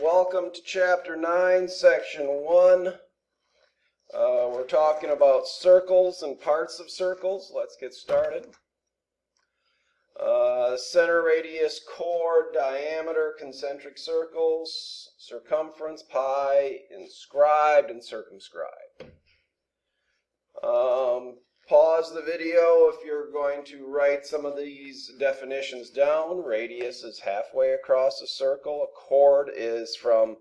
Welcome to Chapter 9, Section 1. We're talking about circles and parts of circles. Let's get started. Center, radius, chord, diameter, concentric circles, circumference, pi, inscribed, and circumscribed. Pause the video if you're going to write some of these definitions down. Radius is halfway across a circle. A chord is from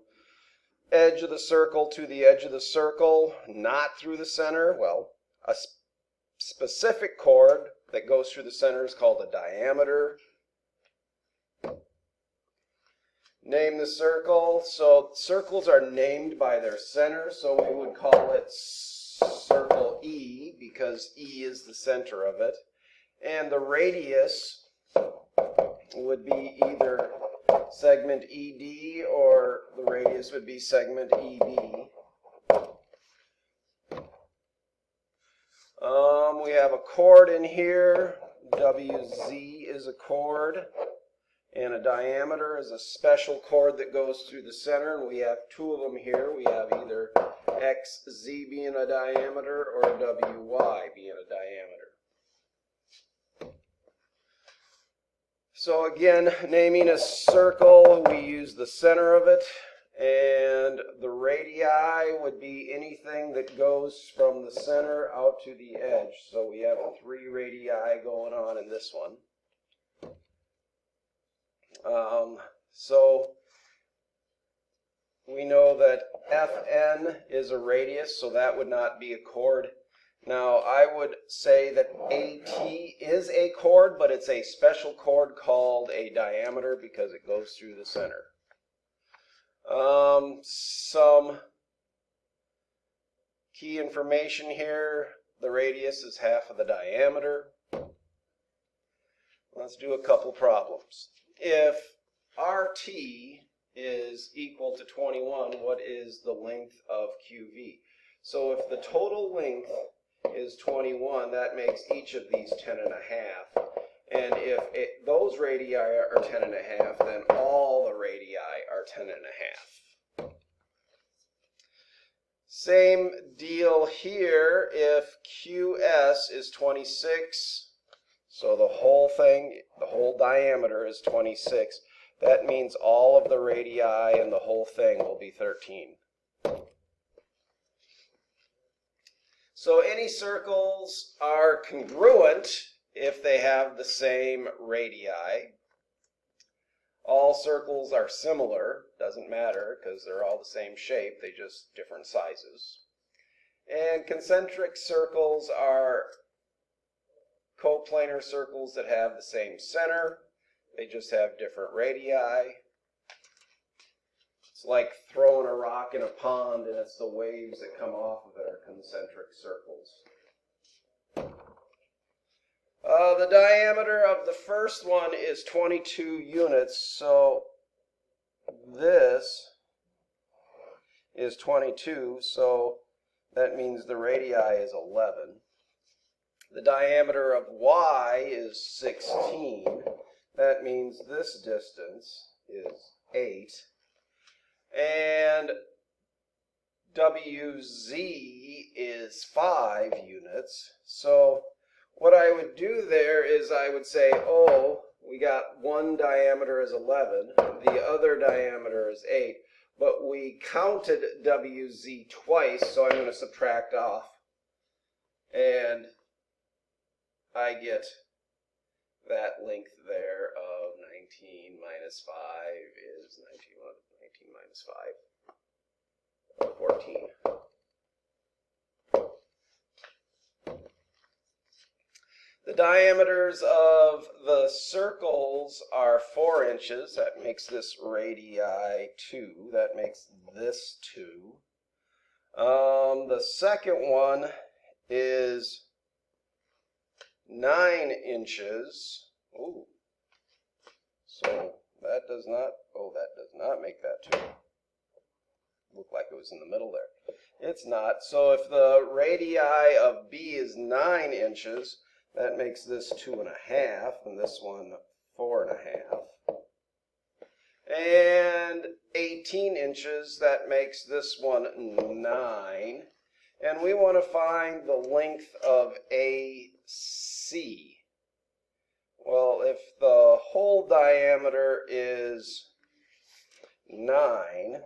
edge of the circle to the edge of the circle, not through the center. Well, a specific chord that goes through the center is called a diameter. Name the circle. So circles are named by their center, so we would call it circle E because E is the center of it. And the radius would be either segment ED or the radius would be segment EB. We have a chord in here. WZ is a chord. And a diameter is a special chord that goes through the center. And we have two of them here. We have either XZ being a diameter or WY being a diameter. So again, naming a circle, we use the center of it. And the radii would be anything that goes from the center out to the edge. So we have 3 radii going on in this one. So we know that FN is a radius, so that would not be a chord. Now I would say that AT is a chord, but it's a special chord called a diameter because it goes through the center. Some key information here. The radius is half of the diameter. Let's do a couple problems. If RT is equal to 21, what is the length of QV? So if the total length is 21, that makes each of these 10.5. And if those radii are 10.5, then all the radii are 10.5. Same deal here. If QS is 26, so the whole thing, the whole diameter is 26, that means all of the radii and the whole thing will be 13. So any circles are congruent if they have the same radii. All circles are similar, doesn't matter because they're all the same shape, they just different sizes. And concentric circles are coplanar circles that have the same center. They just have different radii. It's like throwing a rock in a pond and it's the waves that come off of it are concentric circles. The diameter of the first one is 22 units, so this is 22, so that means the radii is 11. The diameter of Y is 16. That means this distance is 8. And WZ is 5 units. So what I would do there is I would say, oh, we got one diameter is 11, the other diameter is 8, but we counted WZ twice, so I'm going to subtract off. And I get that length there of 19 minus 5 is 19 minus 5, 14. The diameters of the circles are 4 inches. That makes this radii 2. That makes this 2. The second one is 9 inches. Ooh. So that does not make that 2. Looked like it was in the middle there. It's not. So if the radii of B is 9 inches, that makes this 2.5, and this one 4.5. And AT 18 inches. That makes this one 9. And we want to find the length of AC. Well, if the whole diameter is 9,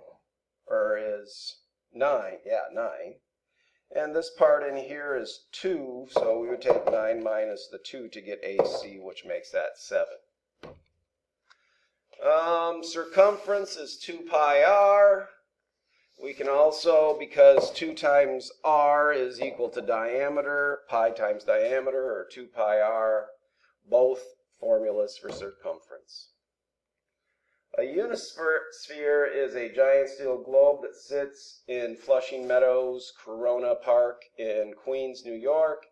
and this part in here is 2, so we would take 9 minus the 2 to get AC, which makes that 7. Circumference is 2 pi r. We can also, because 2 times r is equal to diameter, pi times diameter, or 2 pi r, both formulas for circumference. A unisphere is a giant steel globe that sits in Flushing Meadows, Corona Park in Queens, New York.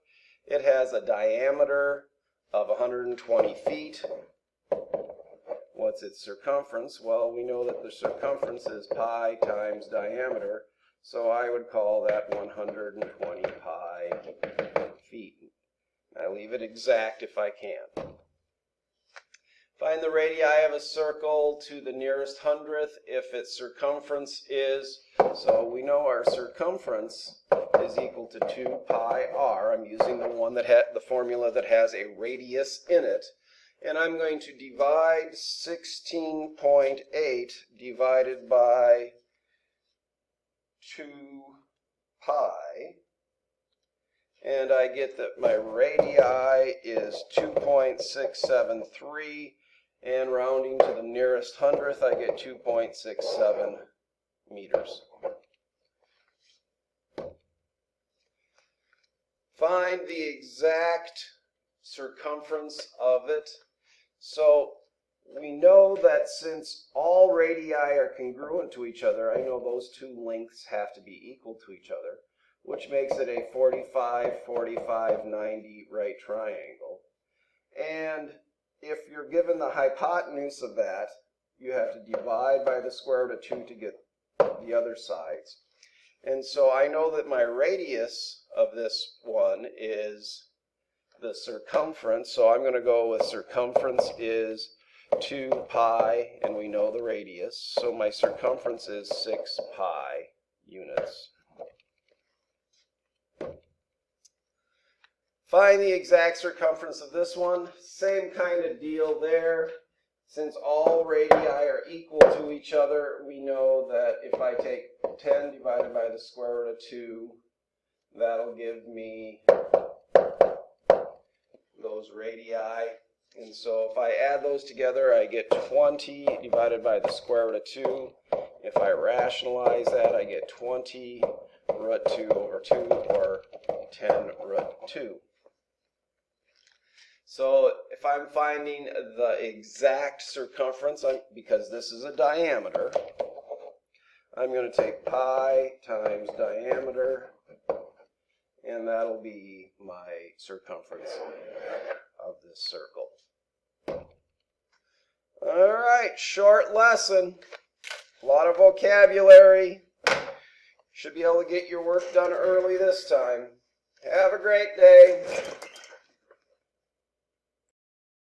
It has a diameter of 120 feet. What's its circumference? Well, we know that the circumference is pi times diameter, so I would call that 120 pi feet. I leave it exact if I can. Find the radii of a circle to the nearest hundredth if its circumference is, so we know our circumference is equal to 2 pi r. I'm using the one that the formula that has a radius in it. And I'm going to divide 16.8 divided by 2 pi. And I get that my radii is 2.673. And rounding to the nearest hundredth, I get 2.67 meters. Find the exact circumference of it. So we know that since all radii are congruent to each other, I know those two lengths have to be equal to each other, which makes it a 45, 45, 90 right triangle. And if you're given the hypotenuse of that, you have to divide by the square root of 2 to get the other sides. And so I know that my radius of this one is the circumference, so I'm going to go with circumference is 2 pi, and we know the radius, so my circumference is 6 pi units. Find the exact circumference of this one. Same kind of deal there. Since all radii are equal to each other, we know that if I take 10 divided by the square root of 2, that'll give me those radii. And so if I add those together, I get 20 divided by the square root of 2. If I rationalize that, I get 20 root 2 over 2, or 10 root 2. So if I'm finding the exact circumference, because this is a diameter, I'm going to take pi times diameter, and that'll be my circumference of this circle. All right, short lesson. A lot of vocabulary. Should be able to get your work done early this time. Have a great day.